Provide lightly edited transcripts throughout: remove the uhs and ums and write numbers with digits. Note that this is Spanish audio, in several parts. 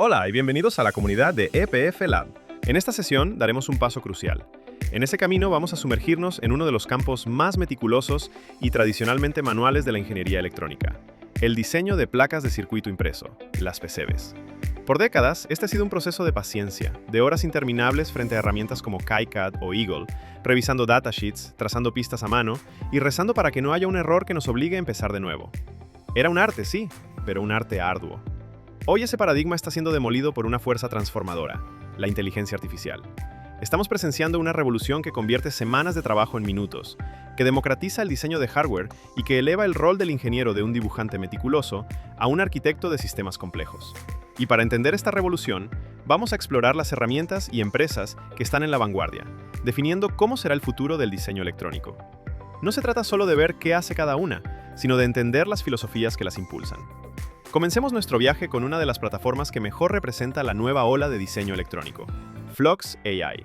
Hola y bienvenidos a la comunidad de EPF Lab. En esta sesión daremos un paso crucial. En ese camino vamos a sumergirnos en uno de los campos más meticulosos y tradicionalmente manuales de la ingeniería electrónica, el diseño de placas de circuito impreso, las PCBs. Por décadas, este ha sido un proceso de paciencia, de horas interminables frente a herramientas como KiCad o Eagle, revisando datasheets, trazando pistas a mano y rezando para que no haya un error que nos obligue a empezar de nuevo. Era un arte, sí, pero un arte arduo. Hoy ese paradigma está siendo demolido por una fuerza transformadora, la inteligencia artificial. Estamos presenciando una revolución que convierte semanas de trabajo en minutos, que democratiza el diseño de hardware y que eleva el rol del ingeniero de un dibujante meticuloso a un arquitecto de sistemas complejos. Y para entender esta revolución, vamos a explorar las herramientas y empresas que están en la vanguardia, definiendo cómo será el futuro del diseño electrónico. No se trata solo de ver qué hace cada una, sino de entender las filosofías que las impulsan. Comencemos nuestro viaje con una de las plataformas que mejor representa la nueva ola de diseño electrónico, Flux AI.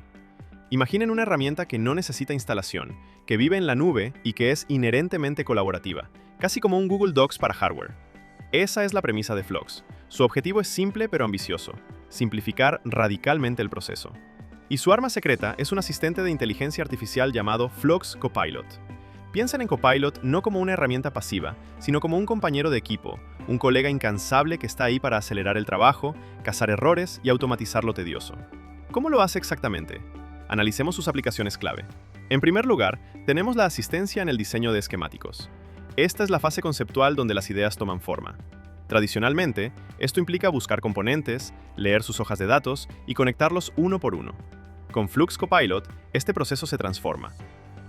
Imaginen una herramienta que no necesita instalación, que vive en la nube y que es inherentemente colaborativa, casi como un Google Docs para hardware. Esa es la premisa de Flux. Su objetivo es simple pero ambicioso: simplificar radicalmente el proceso. Y su arma secreta es un asistente de inteligencia artificial llamado Flux Copilot. Piensen en Copilot no como una herramienta pasiva, sino como un compañero de equipo, un colega incansable que está ahí para acelerar el trabajo, cazar errores y automatizar lo tedioso. ¿Cómo lo hace exactamente? Analicemos sus aplicaciones clave. En primer lugar, tenemos la asistencia en el diseño de esquemáticos. Esta es la fase conceptual donde las ideas toman forma. Tradicionalmente, esto implica buscar componentes, leer sus hojas de datos y conectarlos uno por uno. Con Flux Copilot, este proceso se transforma.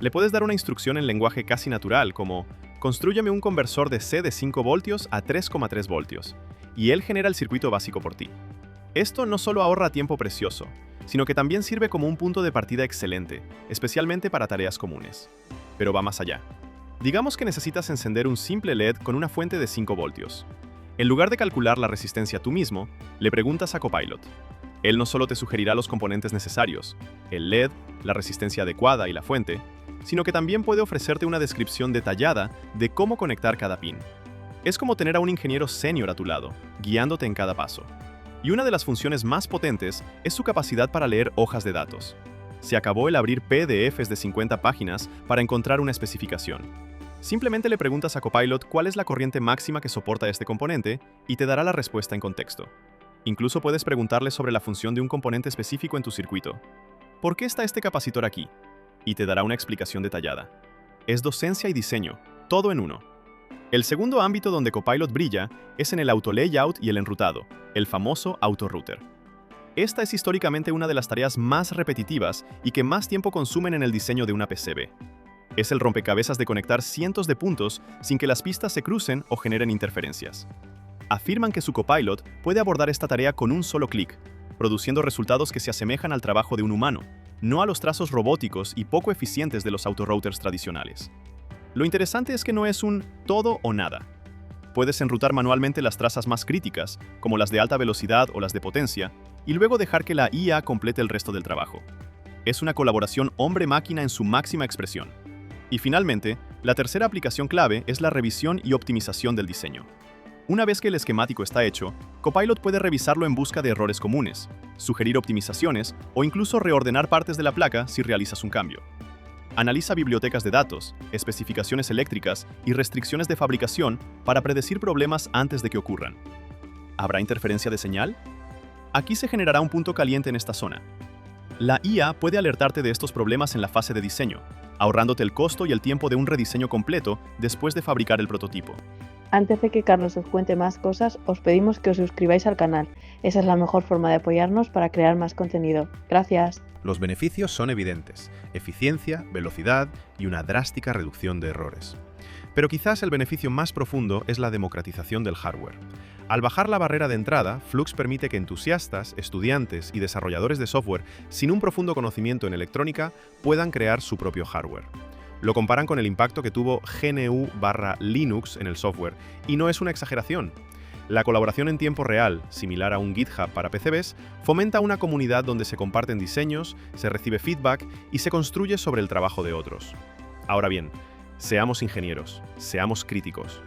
Le puedes dar una instrucción en lenguaje casi natural como «Constrúyeme un conversor de C de 5 voltios a 3,3 voltios», y él genera el circuito básico por ti. Esto no solo ahorra tiempo precioso, sino que también sirve como un punto de partida excelente, especialmente para tareas comunes. Pero va más allá. Digamos que necesitas encender un simple LED con una fuente de 5 voltios. En lugar de calcular la resistencia tú mismo, le preguntas a Copilot. Él no solo te sugerirá los componentes necesarios, el LED, la resistencia adecuada y la fuente, sino que también puede ofrecerte una descripción detallada de cómo conectar cada pin. Es como tener a un ingeniero senior a tu lado, guiándote en cada paso. Y una de las funciones más potentes es su capacidad para leer hojas de datos. Se acabó el abrir PDFs de 50 páginas para encontrar una especificación. Simplemente le preguntas a Copilot cuál es la corriente máxima que soporta este componente y te dará la respuesta en contexto. Incluso puedes preguntarle sobre la función de un componente específico en tu circuito. ¿Por qué está este capacitor aquí? Y te dará una explicación detallada. Es docencia y diseño, todo en uno. El segundo ámbito donde Copilot brilla es en el auto-layout y el enrutado, el famoso auto-router. Esta es históricamente una de las tareas más repetitivas y que más tiempo consumen en el diseño de una PCB. Es el rompecabezas de conectar cientos de puntos sin que las pistas se crucen o generen interferencias. Afirman que su Copilot puede abordar esta tarea con un solo clic, produciendo resultados que se asemejan al trabajo de un humano, no a los trazos robóticos y poco eficientes de los autorouters tradicionales. Lo interesante es que no es un todo o nada. Puedes enrutar manualmente las trazas más críticas, como las de alta velocidad o las de potencia, y luego dejar que la IA complete el resto del trabajo. Es una colaboración hombre-máquina en su máxima expresión. Y finalmente, la tercera aplicación clave es la revisión y optimización del diseño. Una vez que el esquemático está hecho, Copilot puede revisarlo en busca de errores comunes, sugerir optimizaciones o incluso reordenar partes de la placa si realizas un cambio. Analiza bibliotecas de datos, especificaciones eléctricas y restricciones de fabricación para predecir problemas antes de que ocurran. ¿Habrá interferencia de señal? Aquí se generará un punto caliente en esta zona. La IA puede alertarte de estos problemas en la fase de diseño, ahorrándote el costo y el tiempo de un rediseño completo después de fabricar el prototipo. Antes de que Carlos os cuente más cosas, os pedimos que os suscribáis al canal. Esa es la mejor forma de apoyarnos para crear más contenido. Gracias. Los beneficios son evidentes: eficiencia, velocidad y una drástica reducción de errores. Pero quizás el beneficio más profundo es la democratización del hardware. Al bajar la barrera de entrada, Flux permite que entusiastas, estudiantes y desarrolladores de software sin un profundo conocimiento en electrónica puedan crear su propio hardware. Lo comparan con el impacto que tuvo GNU/Linux en el software, y no es una exageración. La colaboración en tiempo real, similar a un GitHub para PCBs, fomenta una comunidad donde se comparten diseños, se recibe feedback y se construye sobre el trabajo de otros. Ahora bien, seamos ingenieros, seamos críticos.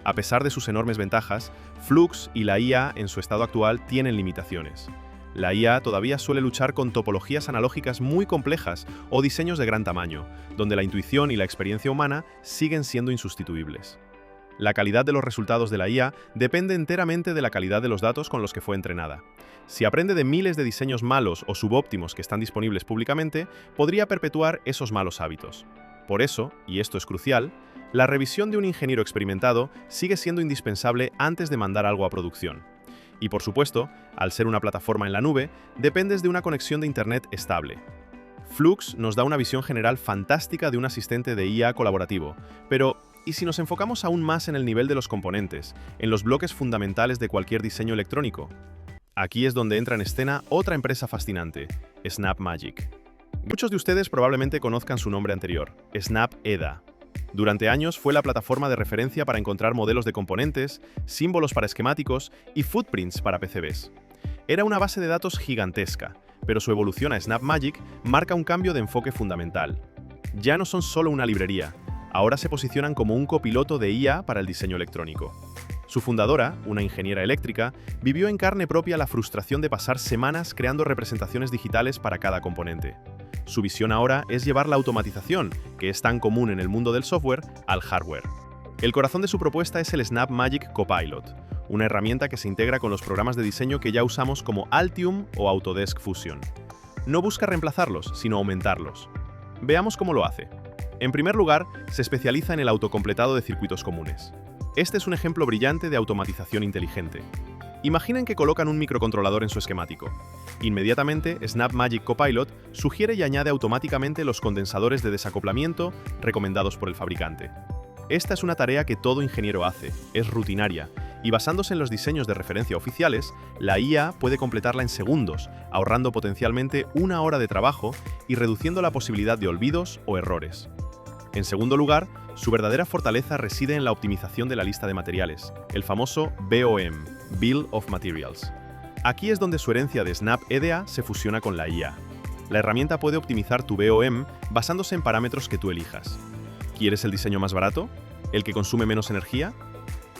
A pesar de sus enormes ventajas, Flux y la IA en su estado actual tienen limitaciones. La IA todavía suele luchar con topologías analógicas muy complejas o diseños de gran tamaño, donde la intuición y la experiencia humana siguen siendo insustituibles. La calidad de los resultados de la IA depende enteramente de la calidad de los datos con los que fue entrenada. Si aprende de miles de diseños malos o subóptimos que están disponibles públicamente, podría perpetuar esos malos hábitos. Por eso, y esto es crucial, la revisión de un ingeniero experimentado sigue siendo indispensable antes de mandar algo a producción. Y por supuesto, al ser una plataforma en la nube, dependes de una conexión de Internet estable. Flux nos da una visión general fantástica de un asistente de IA colaborativo, pero ¿y si nos enfocamos aún más en el nivel de los componentes, en los bloques fundamentales de cualquier diseño electrónico? Aquí es donde entra en escena otra empresa fascinante, SnapMagic. Muchos de ustedes probablemente conozcan su nombre anterior, SnapEDA. Durante años fue la plataforma de referencia para encontrar modelos de componentes, símbolos para esquemáticos y footprints para PCBs. Era una base de datos gigantesca, pero su evolución a SnapMagic marca un cambio de enfoque fundamental. Ya no son solo una librería, ahora se posicionan como un copiloto de IA para el diseño electrónico. Su fundadora, una ingeniera eléctrica, vivió en carne propia la frustración de pasar semanas creando representaciones digitales para cada componente. Su visión ahora es llevar la automatización, que es tan común en el mundo del software, al hardware. El corazón de su propuesta es el SnapMagic Copilot, una herramienta que se integra con los programas de diseño que ya usamos como Altium o Autodesk Fusion. No busca reemplazarlos, sino aumentarlos. Veamos cómo lo hace. En primer lugar, se especializa en el autocompletado de circuitos comunes. Este es un ejemplo brillante de automatización inteligente. Imaginen que colocan un microcontrolador en su esquemático. Inmediatamente, SnapMagic Copilot sugiere y añade automáticamente los condensadores de desacoplamiento recomendados por el fabricante. Esta es una tarea que todo ingeniero hace, es rutinaria, y basándose en los diseños de referencia oficiales, la IA puede completarla en segundos, ahorrando potencialmente 1 hora de trabajo y reduciendo la posibilidad de olvidos o errores. En segundo lugar, su verdadera fortaleza reside en la optimización de la lista de materiales, el famoso BOM, Bill of Materials. Aquí es donde su herencia de SnapEDA se fusiona con la IA. La herramienta puede optimizar tu BOM basándose en parámetros que tú elijas. ¿Quieres el diseño más barato? ¿El que consume menos energía?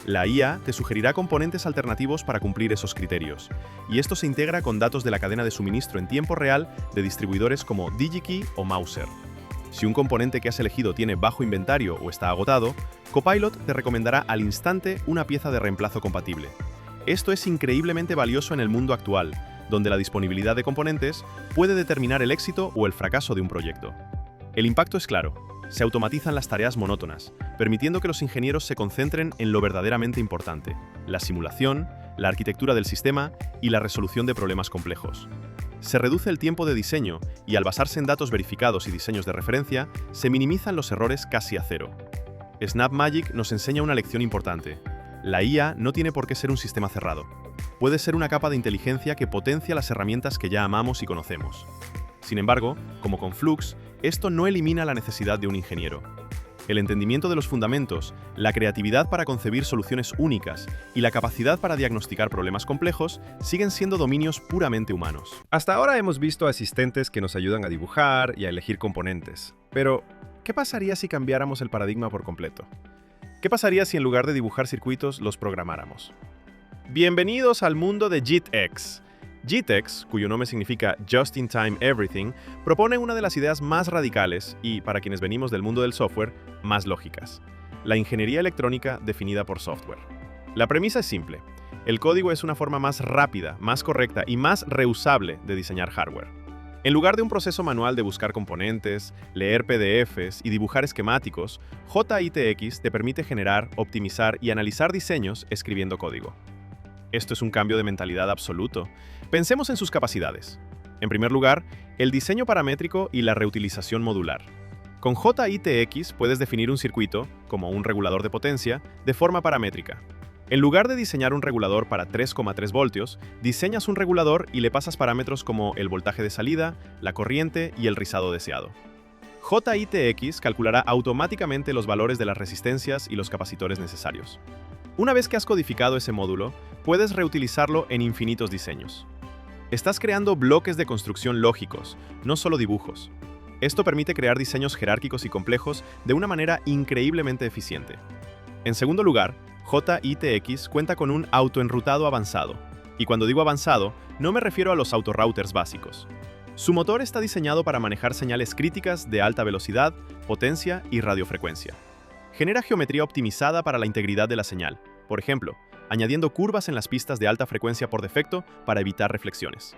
La IA te sugerirá componentes alternativos para cumplir esos criterios, y esto se integra con datos de la cadena de suministro en tiempo real de distribuidores como DigiKey o Mouser. Si un componente que has elegido tiene bajo inventario o está agotado, Copilot te recomendará al instante una pieza de reemplazo compatible. Esto es increíblemente valioso en el mundo actual, donde la disponibilidad de componentes puede determinar el éxito o el fracaso de un proyecto. El impacto es claro. Se automatizan las tareas monótonas, permitiendo que los ingenieros se concentren en lo verdaderamente importante: la simulación, la arquitectura del sistema y la resolución de problemas complejos. Se reduce el tiempo de diseño y, al basarse en datos verificados y diseños de referencia, se minimizan los errores casi a cero. SnapMagic nos enseña una lección importante. La IA no tiene por qué ser un sistema cerrado. Puede ser una capa de inteligencia que potencia las herramientas que ya amamos y conocemos. Sin embargo, como con Flux, esto no elimina la necesidad de un ingeniero. El entendimiento de los fundamentos, la creatividad para concebir soluciones únicas y la capacidad para diagnosticar problemas complejos siguen siendo dominios puramente humanos. Hasta ahora hemos visto asistentes que nos ayudan a dibujar y a elegir componentes. Pero, ¿qué pasaría si cambiáramos el paradigma por completo? ¿Qué pasaría si en lugar de dibujar circuitos los programáramos? Bienvenidos al mundo de JITX. JITX, cuyo nombre significa Just in Time Everything, propone una de las ideas más radicales y, para quienes venimos del mundo del software, más lógicas: la ingeniería electrónica definida por software. La premisa es simple: el código es una forma más rápida, más correcta y más reusable de diseñar hardware. En lugar de un proceso manual de buscar componentes, leer PDFs y dibujar esquemáticos, JITX te permite generar, optimizar y analizar diseños escribiendo código. Esto es un cambio de mentalidad absoluto. Pensemos en sus capacidades. En primer lugar, el diseño paramétrico y la reutilización modular. Con JITX puedes definir un circuito, como un regulador de potencia, de forma paramétrica. En lugar de diseñar un regulador para 3,3 voltios, diseñas un regulador y le pasas parámetros como el voltaje de salida, la corriente y el rizado deseado. JITX calculará automáticamente los valores de las resistencias y los capacitores necesarios. Una vez que has codificado ese módulo, puedes reutilizarlo en infinitos diseños. Estás creando bloques de construcción lógicos, no solo dibujos. Esto permite crear diseños jerárquicos y complejos de una manera increíblemente eficiente. En segundo lugar, JITX cuenta con un autoenrutado avanzado. Y cuando digo avanzado, no me refiero a los autorouters básicos. Su motor está diseñado para manejar señales críticas de alta velocidad, potencia y radiofrecuencia. Genera geometría optimizada para la integridad de la señal, por ejemplo, añadiendo curvas en las pistas de alta frecuencia por defecto para evitar reflexiones.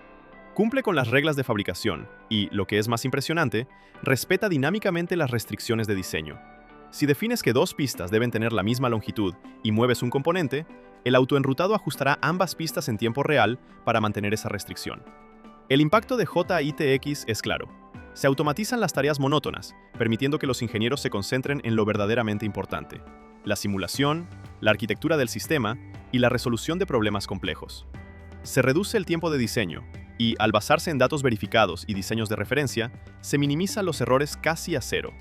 Cumple con las reglas de fabricación y, lo que es más impresionante, respeta dinámicamente las restricciones de diseño. Si defines que dos pistas deben tener la misma longitud y mueves un componente, el autoenrutado ajustará ambas pistas en tiempo real para mantener esa restricción. El impacto de JITX es claro. Se automatizan las tareas monótonas, permitiendo que los ingenieros se concentren en lo verdaderamente importante: la simulación, la arquitectura del sistema y la resolución de problemas complejos. Se reduce el tiempo de diseño y, al basarse en datos verificados y diseños de referencia, se minimizan los errores casi a cero.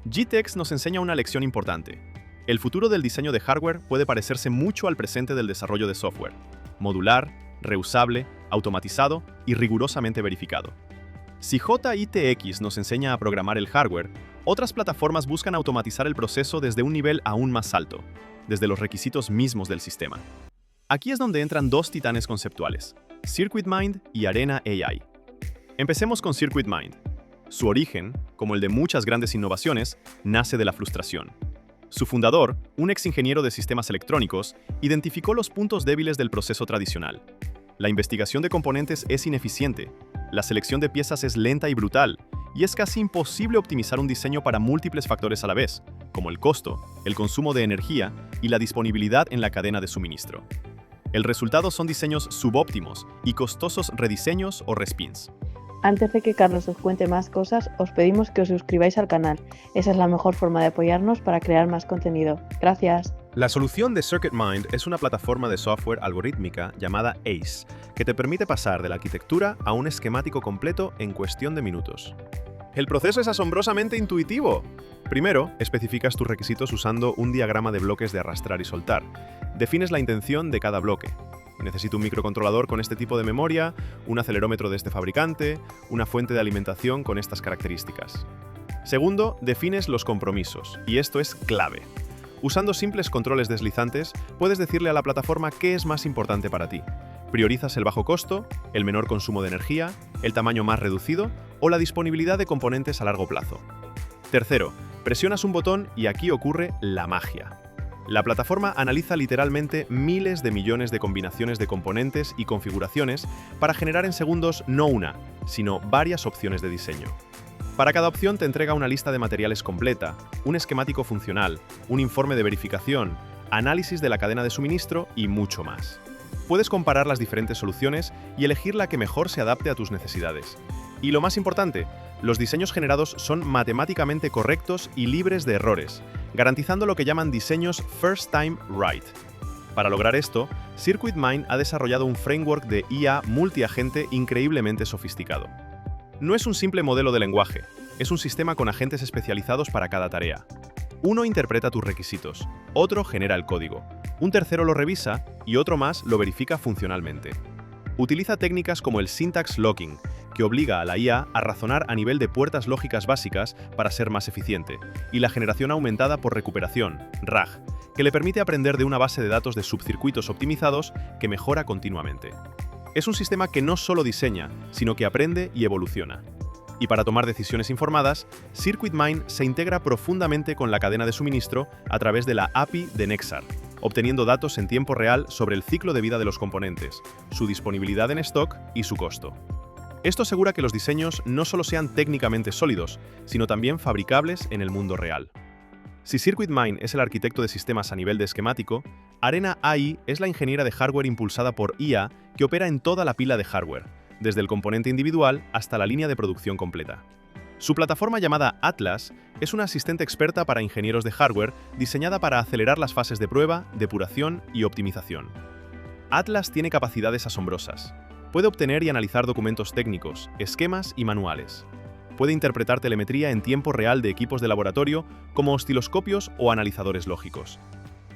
GTX nos enseña una lección importante. El futuro del diseño de hardware puede parecerse mucho al presente del desarrollo de software: modular, reusable, automatizado y rigurosamente verificado. Si JITX nos enseña a programar el hardware, otras plataformas buscan automatizar el proceso desde un nivel aún más alto, desde los requisitos mismos del sistema. Aquí es donde entran dos titanes conceptuales: CircuitMind y Arena AI. Empecemos con CircuitMind. Su origen, como el de muchas grandes innovaciones, nace de la frustración. Su fundador, un ex ingeniero de sistemas electrónicos, identificó los puntos débiles del proceso tradicional. La investigación de componentes es ineficiente, la selección de piezas es lenta y brutal, y es casi imposible optimizar un diseño para múltiples factores a la vez, como el costo, el consumo de energía y la disponibilidad en la cadena de suministro. El resultado son diseños subóptimos y costosos rediseños o respins. Antes de que Carlos os cuente más cosas, os pedimos que os suscribáis al canal. Esa es la mejor forma de apoyarnos para crear más contenido. Gracias. La solución de CircuitMind es una plataforma de software algorítmica llamada ACE, que te permite pasar de la arquitectura a un esquemático completo en cuestión de minutos. El proceso es asombrosamente intuitivo. Primero, especificas tus requisitos usando un diagrama de bloques de arrastrar y soltar. Defines la intención de cada bloque. Necesito un microcontrolador con este tipo de memoria, un acelerómetro de este fabricante, una fuente de alimentación con estas características. Segundo, defines los compromisos, y esto es clave. Usando simples controles deslizantes, puedes decirle a la plataforma qué es más importante para ti. Priorizas el bajo costo, el menor consumo de energía, el tamaño más reducido o la disponibilidad de componentes a largo plazo. Tercero, presionas un botón y aquí ocurre la magia. La plataforma analiza literalmente miles de millones de combinaciones de componentes y configuraciones para generar en segundos no una, sino varias opciones de diseño. Para cada opción te entrega una lista de materiales completa, un esquemático funcional, un informe de verificación, análisis de la cadena de suministro y mucho más. Puedes comparar las diferentes soluciones y elegir la que mejor se adapte a tus necesidades. Y lo más importante, los diseños generados son matemáticamente correctos y libres de errores, garantizando lo que llaman diseños First Time Right. Para lograr esto, CircuitMind ha desarrollado un framework de IA multiagente increíblemente sofisticado. No es un simple modelo de lenguaje, es un sistema con agentes especializados para cada tarea. Uno interpreta tus requisitos, otro genera el código, un tercero lo revisa y otro más lo verifica funcionalmente. Utiliza técnicas como el syntax locking, que obliga a la IA a razonar a nivel de puertas lógicas básicas para ser más eficiente, y la generación aumentada por recuperación, RAG, que le permite aprender de una base de datos de subcircuitos optimizados que mejora continuamente. Es un sistema que no solo diseña, sino que aprende y evoluciona. Y para tomar decisiones informadas, CircuitMind se integra profundamente con la cadena de suministro a través de la API de Nexar, obteniendo datos en tiempo real sobre el ciclo de vida de los componentes, su disponibilidad en stock y su costo. Esto asegura que los diseños no solo sean técnicamente sólidos, sino también fabricables en el mundo real. Si CircuitMind es el arquitecto de sistemas a nivel de esquemático, Arena AI es la ingeniera de hardware impulsada por IA que opera en toda la pila de hardware, desde el componente individual hasta la línea de producción completa. Su plataforma llamada Atlas es una asistente experta para ingenieros de hardware diseñada para acelerar las fases de prueba, depuración y optimización. Atlas tiene capacidades asombrosas. Puede obtener y analizar documentos técnicos, esquemas y manuales. Puede interpretar telemetría en tiempo real de equipos de laboratorio como osciloscopios o analizadores lógicos.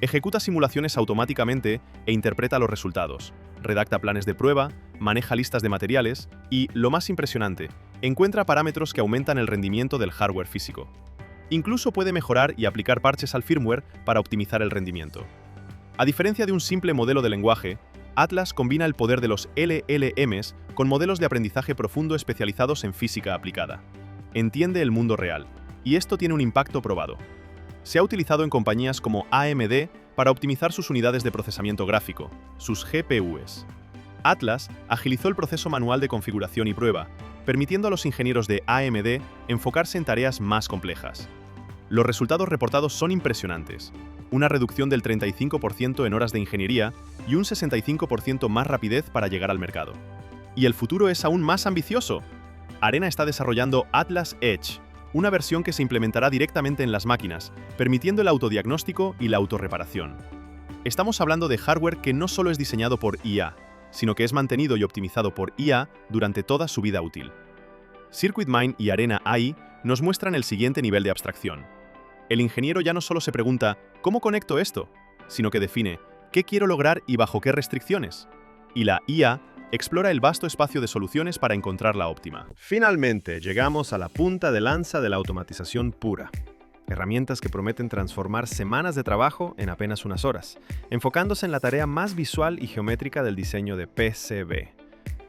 Ejecuta simulaciones automáticamente e interpreta los resultados. Redacta planes de prueba, maneja listas de materiales y, lo más impresionante, encuentra parámetros que aumentan el rendimiento del hardware físico. Incluso puede mejorar y aplicar parches al firmware para optimizar el rendimiento. A diferencia de un simple modelo de lenguaje, Atlas combina el poder de los LLMs con modelos de aprendizaje profundo especializados en física aplicada. Entiende el mundo real, y esto tiene un impacto probado. Se ha utilizado en compañías como AMD para optimizar sus unidades de procesamiento gráfico, sus GPUs. Atlas agilizó el proceso manual de configuración y prueba, permitiendo a los ingenieros de AMD enfocarse en tareas más complejas. Los resultados reportados son impresionantes. Una reducción del 35% en horas de ingeniería y un 65% más rapidez para llegar al mercado. Y el futuro es aún más ambicioso. Arena está desarrollando Atlas Edge, una versión que se implementará directamente en las máquinas, permitiendo el autodiagnóstico y la autorreparación. Estamos hablando de hardware que no solo es diseñado por IA, sino que es mantenido y optimizado por IA durante toda su vida útil. CircuitMine y Arena AI nos muestran el siguiente nivel de abstracción. El ingeniero ya no solo se pregunta ¿cómo conecto esto?, sino que define ¿qué quiero lograr y bajo qué restricciones? Y la IA explora el vasto espacio de soluciones para encontrar la óptima. Finalmente, llegamos a la punta de lanza de la automatización pura. Herramientas que prometen transformar semanas de trabajo en apenas unas horas, enfocándose en la tarea más visual y geométrica del diseño de PCB,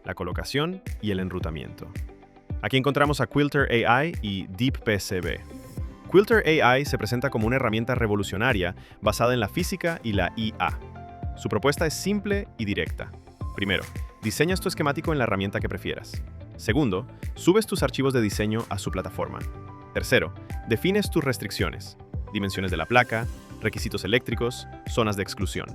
la colocación y el enrutamiento. Aquí encontramos a Quilter AI y Deep PCB. Quilter AI se presenta como una herramienta revolucionaria basada en la física y la IA. Su propuesta es simple y directa. Primero, diseñas tu esquemático en la herramienta que prefieras. Segundo, subes tus archivos de diseño a su plataforma. Tercero, defines tus restricciones, dimensiones de la placa, requisitos eléctricos, zonas de exclusión.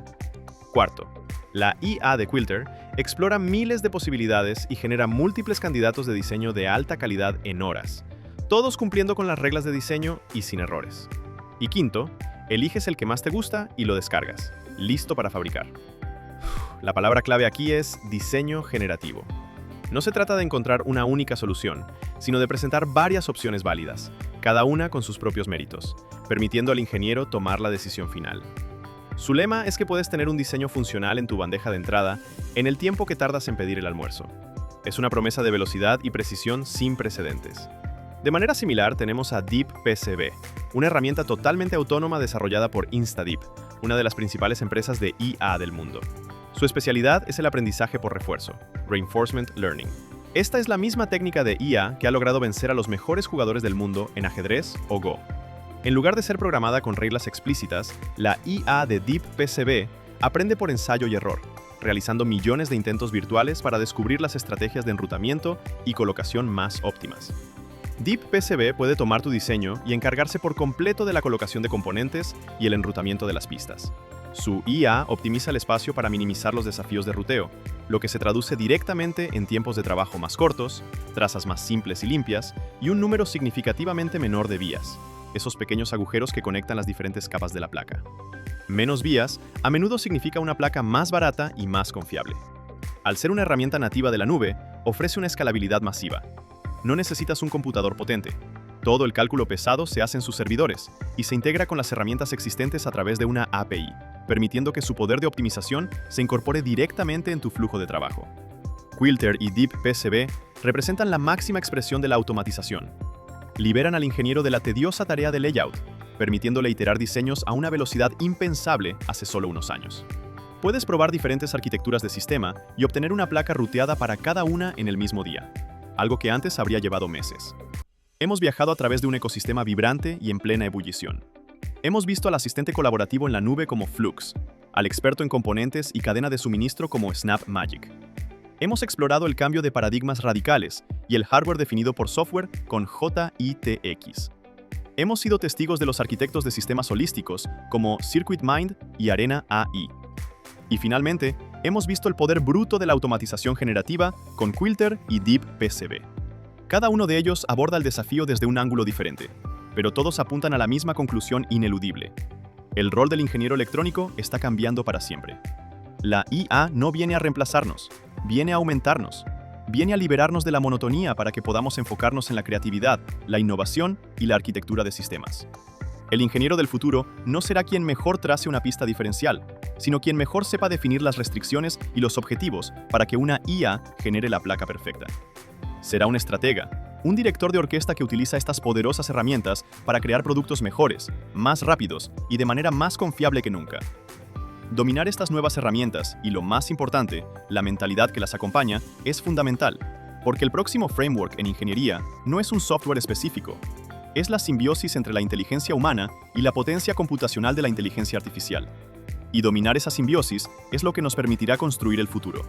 Cuarto, la IA de Quilter explora miles de posibilidades y genera múltiples candidatos de diseño de alta calidad en horas, todos cumpliendo con las reglas de diseño y sin errores. Y quinto, eliges el que más te gusta y lo descargas, listo para fabricar. La palabra clave aquí es diseño generativo. No se trata de encontrar una única solución, sino de presentar varias opciones válidas, cada una con sus propios méritos, permitiendo al ingeniero tomar la decisión final. Su lema es que puedes tener un diseño funcional en tu bandeja de entrada en el tiempo que tardas en pedir el almuerzo. Es una promesa de velocidad y precisión sin precedentes. De manera similar tenemos a Deep PCB, una herramienta totalmente autónoma desarrollada por InstaDeep, una de las principales empresas de IA del mundo. Su especialidad es el aprendizaje por refuerzo, Reinforcement Learning. Esta es la misma técnica de IA que ha logrado vencer a los mejores jugadores del mundo en ajedrez o Go. En lugar de ser programada con reglas explícitas, la IA de Deep PCB aprende por ensayo y error, realizando millones de intentos virtuales para descubrir las estrategias de enrutamiento y colocación más óptimas. Deep PCB puede tomar tu diseño y encargarse por completo de la colocación de componentes y el enrutamiento de las pistas. Su IA optimiza el espacio para minimizar los desafíos de ruteo, lo que se traduce directamente en tiempos de trabajo más cortos, trazas más simples y limpias y un número significativamente menor de vías, esos pequeños agujeros que conectan las diferentes capas de la placa. Menos vías a menudo significa una placa más barata y más confiable. Al ser una herramienta nativa de la nube, ofrece una escalabilidad masiva. No necesitas un computador potente. Todo el cálculo pesado se hace en sus servidores y se integra con las herramientas existentes a través de una API, permitiendo que su poder de optimización se incorpore directamente en tu flujo de trabajo. Quilter y Deep PCB representan la máxima expresión de la automatización. Liberan al ingeniero de la tediosa tarea de layout, permitiéndole iterar diseños a una velocidad impensable hace solo unos años. Puedes probar diferentes arquitecturas de sistema y obtener una placa ruteada para cada una en el mismo día, algo que antes habría llevado meses. Hemos viajado a través de un ecosistema vibrante y en plena ebullición. Hemos visto al asistente colaborativo en la nube como Flux, al experto en componentes y cadena de suministro como SnapMagic. Hemos explorado el cambio de paradigmas radicales y el hardware definido por software con JITX. Hemos sido testigos de los arquitectos de sistemas holísticos como CircuitMine y Arena AI. Y finalmente, hemos visto el poder bruto de la automatización generativa con Quilter y Deep PCB. Cada uno de ellos aborda el desafío desde un ángulo diferente, pero todos apuntan a la misma conclusión ineludible. El rol del ingeniero electrónico está cambiando para siempre. La IA no viene a reemplazarnos, viene a aumentarnos, viene a liberarnos de la monotonía para que podamos enfocarnos en la creatividad, la innovación y la arquitectura de sistemas. El ingeniero del futuro no será quien mejor trace una pista diferencial, sino quien mejor sepa definir las restricciones y los objetivos para que una IA genere la placa perfecta. Será un estratega, un director de orquesta que utiliza estas poderosas herramientas para crear productos mejores, más rápidos y de manera más confiable que nunca. Dominar estas nuevas herramientas y, lo más importante, la mentalidad que las acompaña, es fundamental, porque el próximo framework en ingeniería no es un software específico, es la simbiosis entre la inteligencia humana y la potencia computacional de la inteligencia artificial. Y dominar esa simbiosis es lo que nos permitirá construir el futuro.